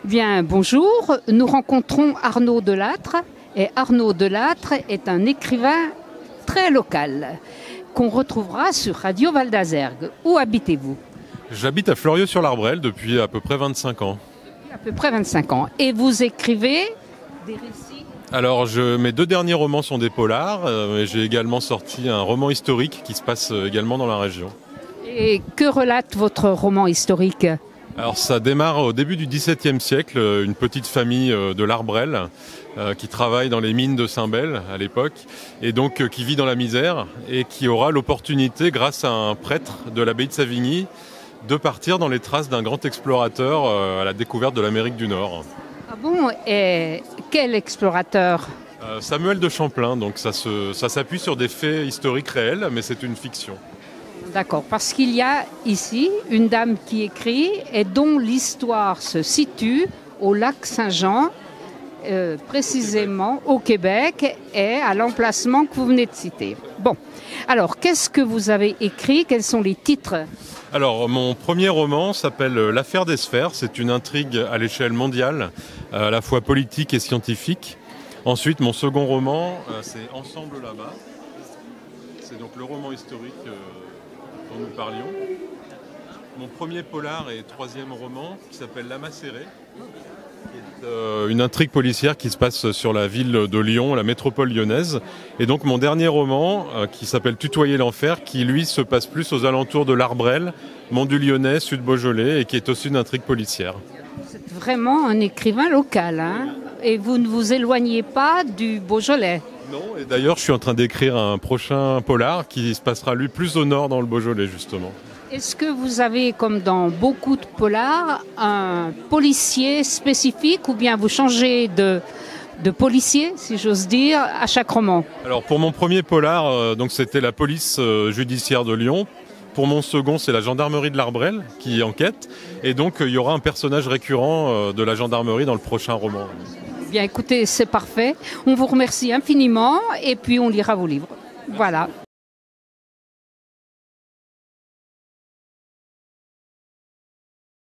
Bien, bonjour. Nous rencontrons Arnaud Delattre. Et Arnaud Delattre est un écrivain très local qu'on retrouvera sur Radio Val d'Azergues. Où habitez-vous? J'habite à Fleurieux-sur-l'Arbrelle depuis à peu près 25 ans. À peu près 25 ans. Et vous écrivez des récits? Alors, mes deux derniers romans sont des polars. J'ai également sorti un roman historique qui se passe également dans la région. Et que relate votre roman historique? Alors, ça démarre au début du XVIIe siècle, une petite famille de l'Arbrelle qui travaille dans les mines de Saint-Bel à l'époque, et donc qui vit dans la misère et qui aura l'opportunité, grâce à un prêtre de l'abbaye de Savigny, de partir dans les traces d'un grand explorateur à la découverte de l'Amérique du Nord. Ah bon? Et quel explorateur? Samuel de Champlain, donc ça s'appuie sur des faits historiques réels, mais c'est une fiction. D'accord, parce qu'il y a ici une dame qui écrit et dont l'histoire se situe au lac Saint-Jean, précisément au Québec, et à l'emplacement que vous venez de citer. Bon, alors qu'est-ce que vous avez écrit? Quels sont les titres? Alors, mon premier roman s'appelle L'affaire des sphères. C'est une intrigue à l'échelle mondiale, à la fois politique et scientifique. Ensuite, mon second roman, c'est Ensemble là-bas. C'est donc le roman historique dont nous parlions. Mon premier polar et troisième roman, qui s'appelle La Macérée, qui est une intrigue policière qui se passe sur la ville de Lyon, la métropole lyonnaise. Et donc mon dernier roman, qui s'appelle Tutoyer l'enfer, qui lui se passe plus aux alentours de l'Arbrelle, Mont-du-Lyonnais, Sud-Beaujolais, et qui est aussi une intrigue policière. Vous êtes vraiment un écrivain local, hein? Et vous ne vous éloignez pas du Beaujolais. Non, et d'ailleurs je suis en train d'écrire un prochain polar qui se passera lui plus au nord dans le Beaujolais justement. Est-ce que vous avez, comme dans beaucoup de polars, un policier spécifique ou bien vous changez de policier, si j'ose dire, à chaque roman? Alors pour mon premier polar, donc c'était la police judiciaire de Lyon. Pour mon second, c'est la gendarmerie de l'Arbrelle qui enquête. Et donc il y aura un personnage récurrent de la gendarmerie dans le prochain roman. Bien écoutez, c'est parfait. On vous remercie infiniment et puis on lira vos livres. Voilà.